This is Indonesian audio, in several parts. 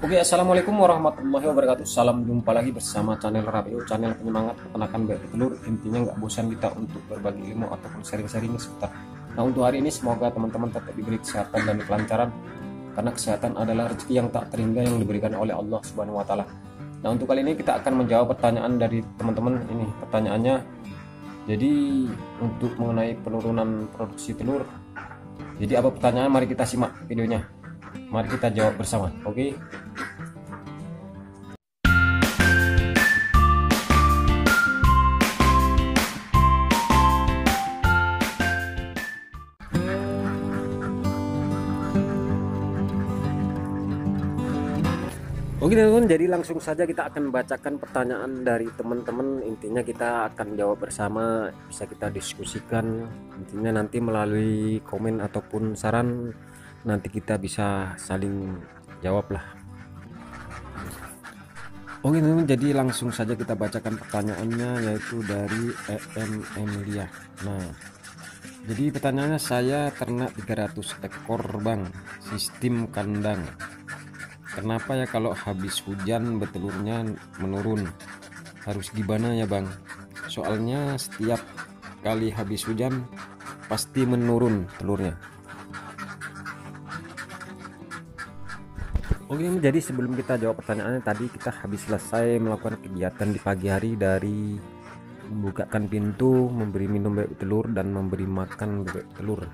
Oke, assalamualaikum warahmatullahi wabarakatuh. Salam jumpa lagi bersama channel Rabiu, channel penyemangat peternakan bebek telur. Intinya nggak bosan kita untuk berbagi ilmu ataupun sharing-sharing seputar. Nah, untuk hari ini semoga teman-teman tetap diberi kesehatan dan kelancaran, karena kesehatan adalah rezeki yang tak terhingga yang diberikan oleh Allah Subhanahu wa taala. Nah, untuk kali ini kita akan menjawab pertanyaan dari teman-teman. Ini pertanyaannya. Jadi, untuk mengenai penurunan produksi telur. Jadi, apa pertanyaan? Mari kita simak videonya. Mari kita jawab bersama. Oke. Oke teman-teman, jadi langsung saja kita akan bacakan pertanyaan dari teman-teman. Intinya kita akan jawab bersama, bisa kita diskusikan. Intinya nanti melalui komen ataupun saran, nanti kita bisa saling jawab lah. Oke teman-teman, jadi langsung saja kita bacakan pertanyaannya, yaitu dari EM Emilia. Nah, jadi pertanyaannya, saya ternak 300 ekor bang, sistem kandang. Kenapa ya kalau habis hujan betelurnya menurun? Harus gimana ya bang? Soalnya setiap kali habis hujan pasti menurun telurnya. Oke, jadi sebelum kita jawab pertanyaannya, tadi kita habis selesai melakukan kegiatan di pagi hari, dari membukakan pintu, memberi minum bebek telur, dan memberi makan bebek telur.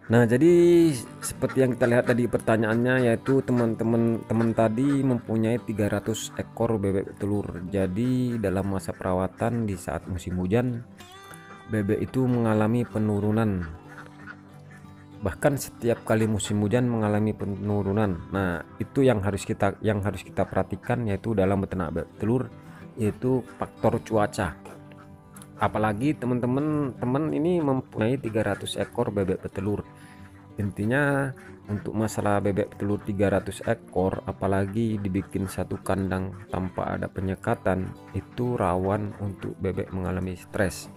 Nah, jadi seperti yang kita lihat tadi pertanyaannya, yaitu teman tadi mempunyai 300 ekor bebek telur. Jadi dalam masa perawatan di saat musim hujan, bebek itu mengalami penurunan. Bahkan setiap kali musim hujan mengalami penurunan. Nah, itu yang harus kita perhatikan, yaitu dalam beternak bebek telur, yaitu faktor cuaca. Apalagi teman-teman ini mempunyai 300 ekor bebek petelur. Intinya untuk masalah bebek telur 300 ekor, apalagi dibikin satu kandang tanpa ada penyekatan, itu rawan untuk bebek mengalami stres.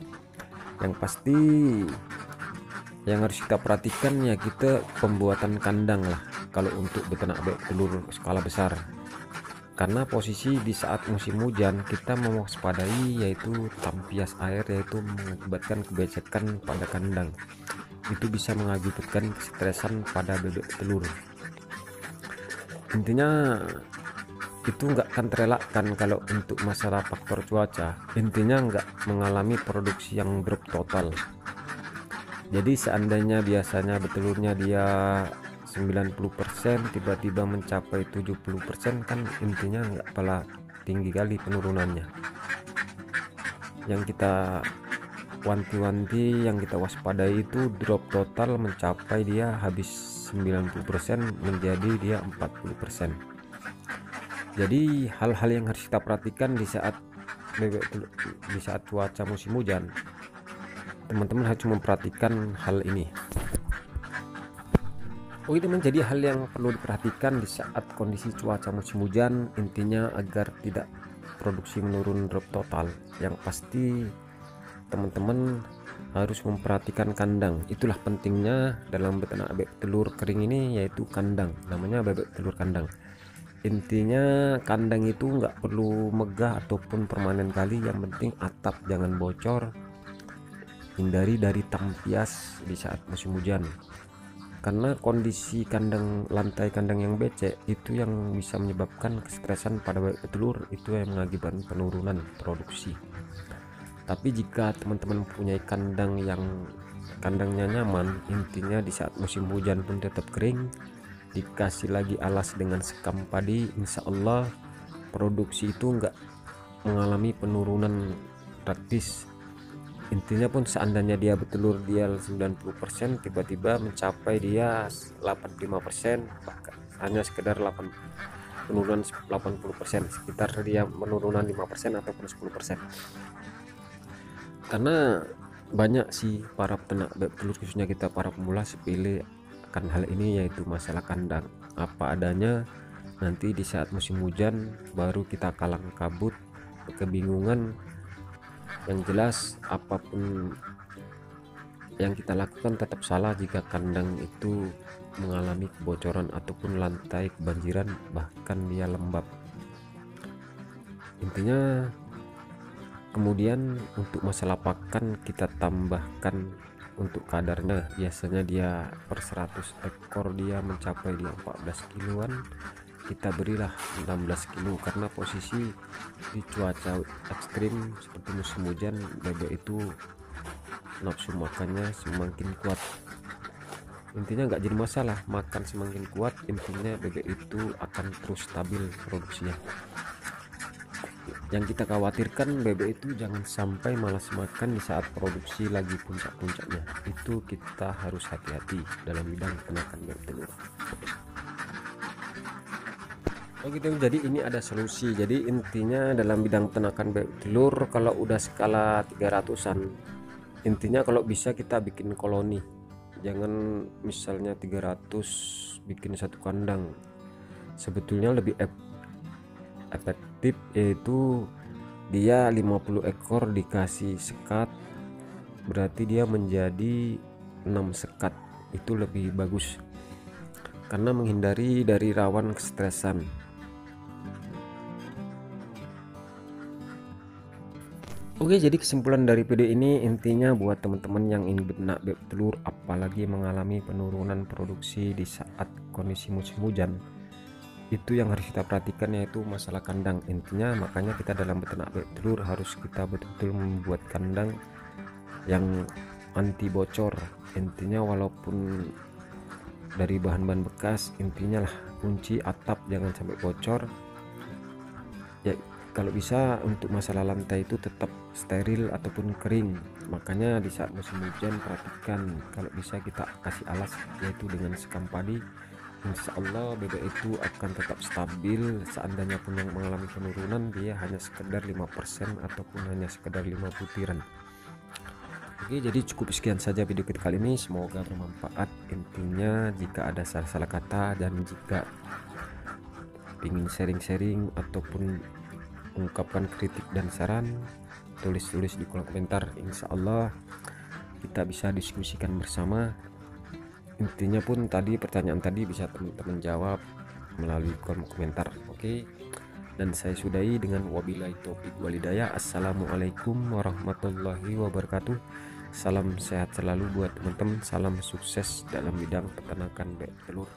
Yang pasti yang harus kita perhatikan ya, kita pembuatan kandang lah kalau untuk beternak bebek telur skala besar. Karena posisi di saat musim hujan kita mewaspadai yaitu tampias air, yaitu mengakibatkan kebesekan pada kandang. Itu bisa mengakibatkan kesetresan pada bebek telur. Intinya itu nggak akan terelakkan kalau untuk masalah faktor cuaca. Intinya nggak mengalami produksi yang drop total. Jadi seandainya biasanya betelurnya dia 90%, tiba-tiba mencapai 70%, kan intinya nggak pala tinggi kali penurunannya. Yang kita wanti-wanti, yang kita waspadai itu drop total mencapai dia habis 90% menjadi dia 40%. Jadi hal-hal yang harus kita perhatikan di saat cuaca musim hujan, teman-teman harus memperhatikan hal ini. Oke teman, jadi hal yang perlu diperhatikan di saat kondisi cuaca musim hujan, intinya agar tidak produksi menurun drop total. Yang pasti teman-teman harus memperhatikan kandang. Itulah pentingnya dalam beternak bebek telur kering ini, yaitu kandang. Namanya bebek telur kandang. Intinya kandang itu nggak perlu megah ataupun permanen kali, yang penting atap jangan bocor. Hindari dari tampias di saat musim hujan, karena kondisi lantai kandang yang becek itu yang bisa menyebabkan kestresan pada bebek telur, itu yang mengakibatkan penurunan produksi. Tapi jika teman-teman mempunyai kandangnya nyaman, intinya di saat musim hujan pun tetap kering, dikasih lagi alas dengan sekam padi, insya Allah produksi itu enggak mengalami penurunan praktis. Intinya pun seandainya dia betelur dia 90%, tiba-tiba mencapai dia 85%, bahkan hanya sekedar penurunan 80%, sekitar dia penurunan 5% ataupun 10%. Karena banyak sih para peternak bebek telur, khususnya kita para pemula, sepele akan hal ini, yaitu masalah kandang apa adanya. Nanti di saat musim hujan baru kita kalang kabut, kebingungan. Yang jelas apapun yang kita lakukan tetap salah jika kandang itu mengalami kebocoran ataupun lantai kebanjiran, bahkan dia lembab. Intinya kemudian untuk masalah pakan kita tambahkan untuk kadarnya. Biasanya dia per 100 ekor dia mencapai di 14 kiloan, kita berilah 16 kilo, karena posisi di cuaca ekstrim seperti musim hujan, bebek itu nafsu makannya semakin kuat. Intinya nggak jadi masalah, makan semakin kuat, intinya bebek itu akan terus stabil produksinya. Yang kita khawatirkan bebek itu jangan sampai malas makan di saat produksi lagi puncak-puncaknya. Itu kita harus hati-hati dalam bidang peternakan bebek telur. Oh gitu, jadi ini ada solusi. Jadi intinya dalam bidang peternakan bebek telur, kalau udah skala 300-an, intinya kalau bisa kita bikin koloni. Jangan misalnya 300 bikin satu kandang. Sebetulnya lebih efektif yaitu dia 50 ekor dikasih sekat, berarti dia menjadi 6 sekat. Itu lebih bagus karena menghindari dari rawan kestresan. Oke, jadi kesimpulan dari video ini intinya buat teman-teman yang ingin beternak bebek telur, apalagi mengalami penurunan produksi di saat kondisi musim hujan, itu yang harus kita perhatikan, yaitu masalah kandang. Intinya makanya kita dalam beternak bebek telur harus kita betul-betul membuat kandang yang anti bocor. Intinya walaupun dari bahan-bahan bekas, intinya lah kunci atap jangan sampai bocor ya. Kalau bisa untuk masalah lantai itu tetap steril ataupun kering. Makanya di saat musim hujan perhatikan, kalau bisa kita kasih alas yaitu dengan sekam padi. Insya Allah bebek itu akan tetap stabil. Seandainya pun yang mengalami penurunan, dia hanya sekedar 5% ataupun hanya sekedar 5 butiran. Oke, jadi cukup sekian saja video kita kali ini, semoga bermanfaat. Intinya jika ada salah-salah kata dan jika ingin sharing-sharing ataupun ungkapkan kritik dan saran, tulis-tulis di kolom komentar. Insya Allah kita bisa diskusikan bersama. Intinya pun tadi pertanyaan tadi bisa teman-teman jawab melalui kolom komentar. Oke, dan saya sudahi dengan wabillahi taufiq walhidayah. Assalamualaikum warahmatullahi wabarakatuh. Salam sehat selalu buat teman-teman, salam sukses dalam bidang peternakan bebek telur.